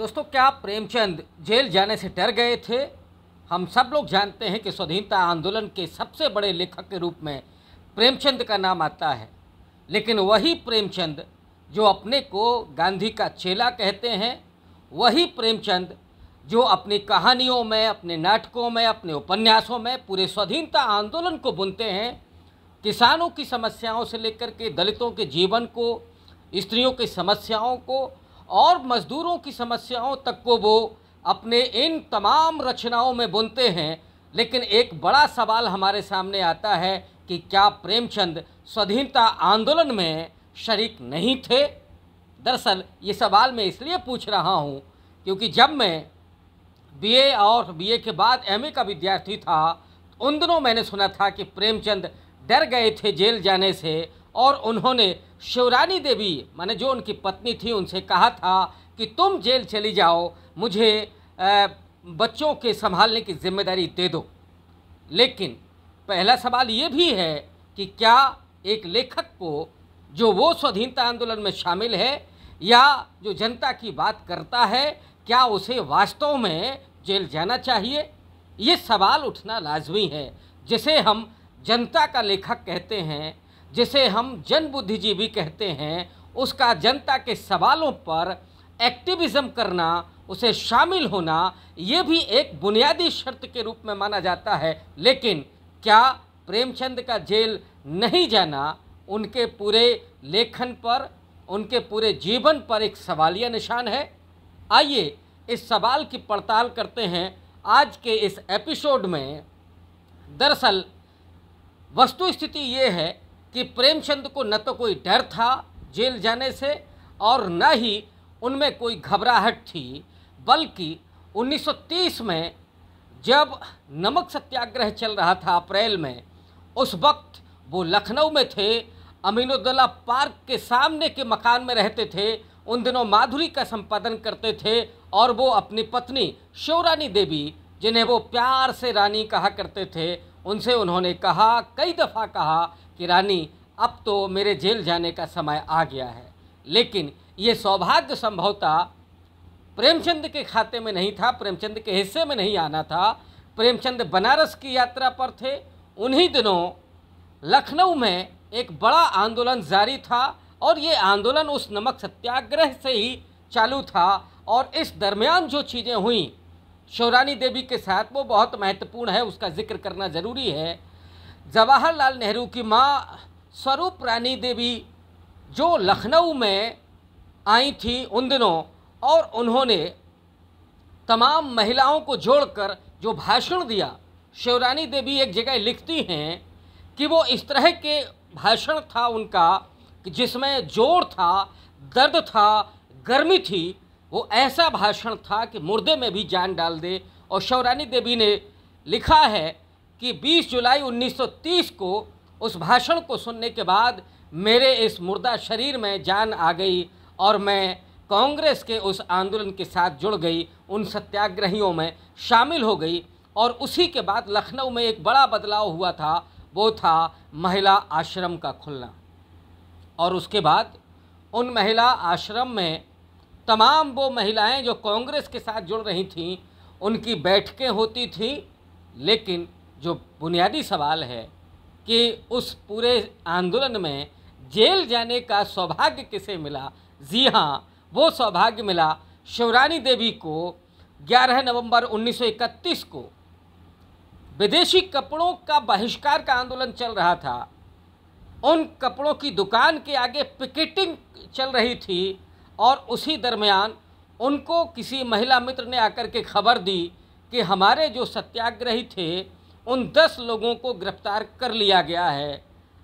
दोस्तों, क्या प्रेमचंद जेल जाने से डर गए थे? हम सब लोग जानते हैं कि स्वाधीनता आंदोलन के सबसे बड़े लेखक के रूप में प्रेमचंद का नाम आता है। लेकिन वही प्रेमचंद जो अपने को गांधी का चेला कहते हैं, वही प्रेमचंद जो अपनी कहानियों में, अपने नाटकों में, अपने उपन्यासों में पूरे स्वाधीनता आंदोलन को बुनते हैं। किसानों की समस्याओं से लेकर के दलितों के जीवन को, स्त्रियों की समस्याओं को और मजदूरों की समस्याओं तक को वो अपने इन तमाम रचनाओं में बुनते हैं। लेकिन एक बड़ा सवाल हमारे सामने आता है कि क्या प्रेमचंद स्वाधीनता आंदोलन में शरीक नहीं थे? दरअसल ये सवाल मैं इसलिए पूछ रहा हूँ क्योंकि जब मैं बीए और बीए के बाद एमए का विद्यार्थी था, उन दिनों मैंने सुना था कि प्रेमचंद डर गए थे जेल जाने से और उन्होंने शिवरानी देवी, माने जो उनकी पत्नी थी, उनसे कहा था कि तुम जेल चली जाओ, मुझे बच्चों के संभालने की जिम्मेदारी दे दो। लेकिन पहला सवाल ये भी है कि क्या एक लेखक को जो वो स्वाधीनता आंदोलन में शामिल है या जो जनता की बात करता है, क्या उसे वास्तव में जेल जाना चाहिए? ये सवाल उठना लाजमी है। जिसे हम जनता का लेखक कहते हैं, जिसे हम जन बुद्धिजीवी कहते हैं, उसका जनता के सवालों पर एक्टिविज़्म करना, उसे शामिल होना, ये भी एक बुनियादी शर्त के रूप में माना जाता है। लेकिन क्या प्रेमचंद का जेल नहीं जाना उनके पूरे लेखन पर, उनके पूरे जीवन पर एक सवालिया निशान है? आइए इस सवाल की पड़ताल करते हैं आज के इस एपिसोड में। दरअसल वस्तुस्थिति ये है कि प्रेमचंद को न तो कोई डर था जेल जाने से और न ही उनमें कोई घबराहट थी, बल्कि 1930 में जब नमक सत्याग्रह चल रहा था अप्रैल में, उस वक्त वो लखनऊ में थे, अमीनुद्दौला पार्क के सामने के मकान में रहते थे। उन दिनों माधुरी का संपादन करते थे और वो अपनी पत्नी शिवरानी देवी, जिन्हें वो प्यार से रानी कहा करते थे, उनसे उन्होंने कहा, कई दफ़ा कहा कि रानी अब तो मेरे जेल जाने का समय आ गया है। लेकिन ये सौभाग्य संभवतः प्रेमचंद के खाते में नहीं था, प्रेमचंद के हिस्से में नहीं आना था। प्रेमचंद बनारस की यात्रा पर थे। उन्हीं दिनों लखनऊ में एक बड़ा आंदोलन जारी था और ये आंदोलन उस नमक सत्याग्रह से ही चालू था। और इस दरमियान जो चीज़ें हुई शिवरानी देवी के साथ, वो बहुत महत्वपूर्ण है, उसका जिक्र करना ज़रूरी है। जवाहरलाल नेहरू की माँ स्वरूप रानी देवी जो लखनऊ में आई थी उन दिनों, और उन्होंने तमाम महिलाओं को जोड़कर जो भाषण दिया, शिवरानी देवी एक जगह लिखती हैं कि वो इस तरह के भाषण था उनका कि जिसमें जोर था, दर्द था, गर्मी थी। वो ऐसा भाषण था कि मुर्दे में भी जान डाल दे। और शिवरानी देवी ने लिखा है कि 20 जुलाई 1930 को उस भाषण को सुनने के बाद मेरे इस मुर्दा शरीर में जान आ गई और मैं कांग्रेस के उस आंदोलन के साथ जुड़ गई, उन सत्याग्रहियों में शामिल हो गई। और उसी के बाद लखनऊ में एक बड़ा बदलाव हुआ था, वो था महिला आश्रम का खुलना। और उसके बाद उन महिला आश्रम में तमाम वो महिलाएं जो कांग्रेस के साथ जुड़ रही थीं, उनकी बैठकें होती थीं। लेकिन जो बुनियादी सवाल है कि उस पूरे आंदोलन में जेल जाने का सौभाग्य किसे मिला? जी हाँ, वो सौभाग्य मिला शिवरानी देवी को। 11 नवंबर 1931 को विदेशी कपड़ों का बहिष्कार का आंदोलन चल रहा था। उन कपड़ों की दुकान के आगे पिकेटिंग चल रही थी और उसी दरमियान उनको किसी महिला मित्र ने आकर के खबर दी कि हमारे जो सत्याग्रही थे उन 10 लोगों को गिरफ्तार कर लिया गया है,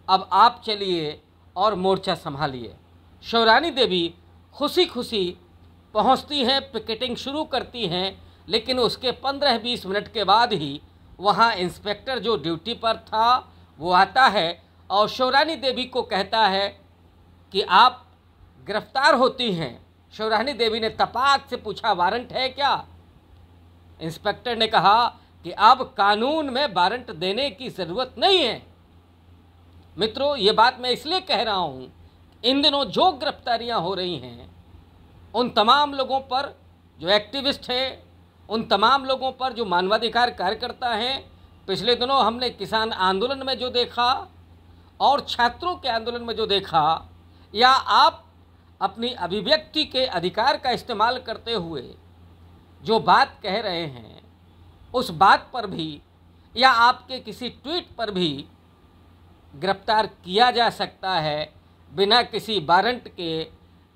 अब आप चलिए और मोर्चा संभालिए। शिवरानी देवी खुशी खुशी पहुंचती हैं, पिकेटिंग शुरू करती हैं। लेकिन उसके 15-20 मिनट के बाद ही वहां इंस्पेक्टर जो ड्यूटी पर था वो आता है और शिवरानी देवी को कहता है कि आप गिरफ्तार होती हैं। शिवरानी देवी ने तपाक से पूछा, वारंट है क्या? इंस्पेक्टर ने कहा कि अब कानून में वारंट देने की ज़रूरत नहीं है। मित्रों, ये बात मैं इसलिए कह रहा हूँ, इन दिनों जो गिरफ्तारियां हो रही हैं उन तमाम लोगों पर जो एक्टिविस्ट हैं, उन तमाम लोगों पर जो मानवाधिकार कार्यकर्ता हैं। पिछले दिनों हमने किसान आंदोलन में जो देखा और छात्रों के आंदोलन में जो देखा, या आप अपनी अभिव्यक्ति के अधिकार का इस्तेमाल करते हुए जो बात कह रहे हैं, उस बात पर भी या आपके किसी ट्वीट पर भी गिरफ्तार किया जा सकता है बिना किसी वारंट के,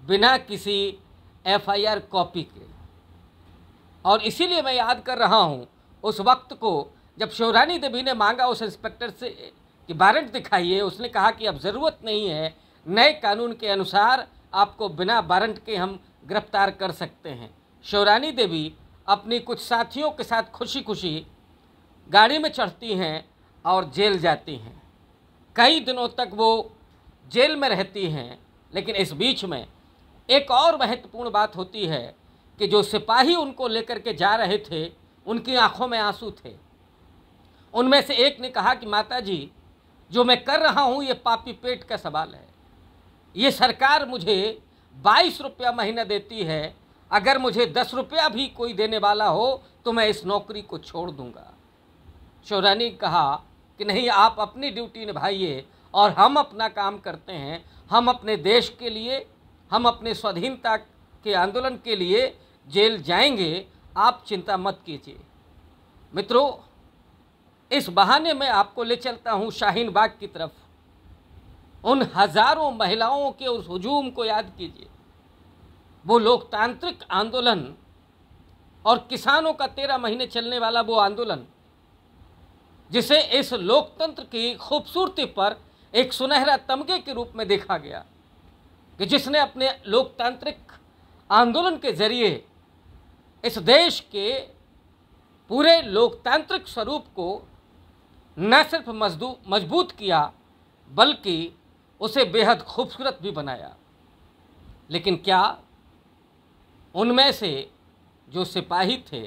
बिना किसी एफआईआर कॉपी के। और इसीलिए मैं याद कर रहा हूँ उस वक्त को जब शिवरानी देवी ने मांगा उस इंस्पेक्टर से कि वारंट दिखाइए। उसने कहा कि अब ज़रूरत नहीं है, नए कानून के अनुसार आपको बिना वारंट के हम गिरफ्तार कर सकते हैं। शिवरानी देवी अपनी कुछ साथियों के साथ खुशी खुशी गाड़ी में चढ़ती हैं और जेल जाती हैं। कई दिनों तक वो जेल में रहती हैं। लेकिन इस बीच में एक और महत्वपूर्ण बात होती है कि जो सिपाही उनको लेकर के जा रहे थे, उनकी आंखों में आंसू थे। उनमें से एक ने कहा कि माता जी, जो मैं कर रहा हूँ ये पापी पेट का सवाल है। ये सरकार मुझे 22 रुपया महीना देती है, अगर मुझे 10 रुपया भी कोई देने वाला हो तो मैं इस नौकरी को छोड़ दूंगा। शिवरानी ने कहा कि नहीं, आप अपनी ड्यूटी निभाइए और हम अपना काम करते हैं। हम अपने देश के लिए, हम अपने स्वाधीनता के आंदोलन के लिए जेल जाएंगे, आप चिंता मत कीजिए। मित्रों, इस बहाने में आपको ले चलता हूँ शाहीन बाग की तरफ। उन हजारों महिलाओं के उस हुजूम को याद कीजिए। वो लोकतांत्रिक आंदोलन और किसानों का 13 महीने चलने वाला वो आंदोलन, जिसे इस लोकतंत्र की खूबसूरती पर एक सुनहरा तमगे के रूप में देखा गया, कि जिसने अपने लोकतांत्रिक आंदोलन के जरिए इस देश के पूरे लोकतांत्रिक स्वरूप को न सिर्फ मजबूत किया, बल्कि उसे बेहद खूबसूरत भी बनाया। लेकिन क्या उनमें से जो सिपाही थे,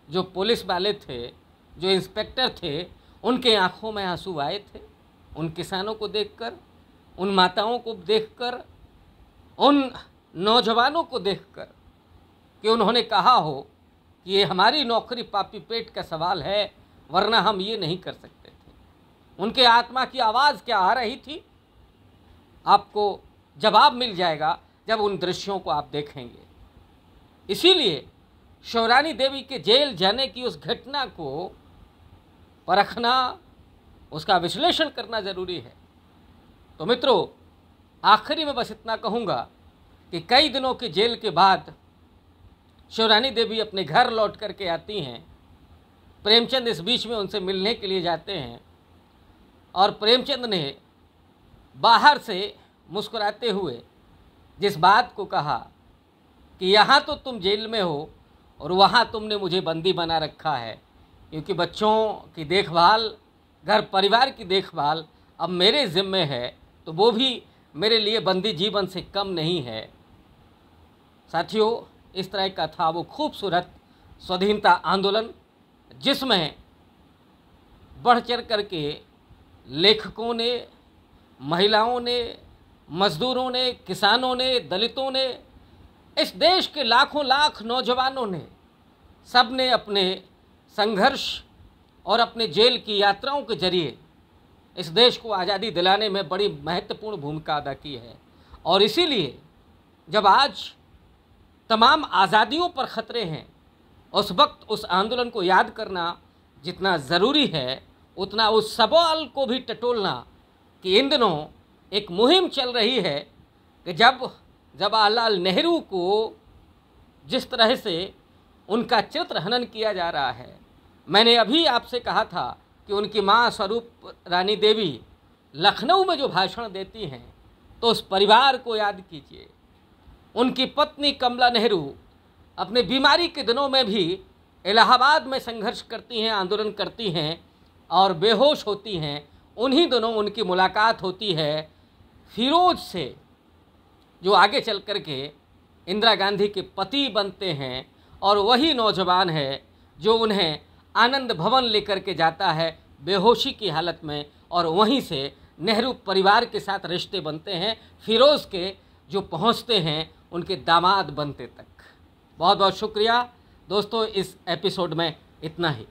जो पुलिस वाले थे, जो इंस्पेक्टर थे, उनके आंखों में आंसू आए थे उन किसानों को देखकर, उन माताओं को देखकर, उन नौजवानों को देखकर, कि उन्होंने कहा हो कि ये हमारी नौकरी पापी पेट का सवाल है, वरना हम ये नहीं कर सकते थे। उनके आत्मा की आवाज़ क्या आ रही थी, आपको जवाब मिल जाएगा जब उन दृश्यों को आप देखेंगे। इसीलिए शिवरानी देवी के जेल जाने की उस घटना को परखना, उसका विश्लेषण करना ज़रूरी है। तो मित्रों, आखिरी में बस इतना कहूँगा कि कई दिनों की जेल के बाद शिवरानी देवी अपने घर लौट करके आती हैं। प्रेमचंद इस बीच में उनसे मिलने के लिए जाते हैं और प्रेमचंद ने बाहर से मुस्कुराते हुए जिस बात को कहा कि यहाँ तो तुम जेल में हो और वहाँ तुमने मुझे बंदी बना रखा है, क्योंकि बच्चों की देखभाल, घर परिवार की देखभाल अब मेरे ज़िम्मे है, तो वो भी मेरे लिए बंदी जीवन से कम नहीं है। साथियों, इस तरह का था वो खूबसूरत स्वाधीनता आंदोलन, जिसमें बढ़ चढ़ करके लेखकों ने, महिलाओं ने, मजदूरों ने, किसानों ने, दलितों ने, इस देश के लाखों लाख नौजवानों ने, सब ने अपने संघर्ष और अपने जेल की यात्राओं के जरिए इस देश को आज़ादी दिलाने में बड़ी महत्वपूर्ण भूमिका अदा की है। और इसीलिए जब आज तमाम आज़ादियों पर ख़तरे हैं, उस वक्त उस आंदोलन को याद करना जितना ज़रूरी है, उतना उस सवाल को भी टटोलना कि इन दिनों एक मुहिम चल रही है कि जब जवाहरलाल नेहरू को जिस तरह से उनका चित्र हनन किया जा रहा है, मैंने अभी आपसे कहा था कि उनकी मां स्वरूप रानी देवी लखनऊ में जो भाषण देती हैं, तो उस परिवार को याद कीजिए। उनकी पत्नी कमला नेहरू अपने बीमारी के दिनों में भी इलाहाबाद में संघर्ष करती हैं, आंदोलन करती हैं और बेहोश होती हैं। उन्हीं दिनों उनकी मुलाकात होती है फिरोज से, जो आगे चल कर के इंदिरा गांधी के पति बनते हैं, और वही नौजवान है जो उन्हें आनंद भवन लेकर के जाता है बेहोशी की हालत में, और वहीं से नेहरू परिवार के साथ रिश्ते बनते हैं, फिरोज़ के जो पहुंचते हैं उनके दामाद बनते तक। बहुत बहुत शुक्रिया दोस्तों, इस एपिसोड में इतना ही।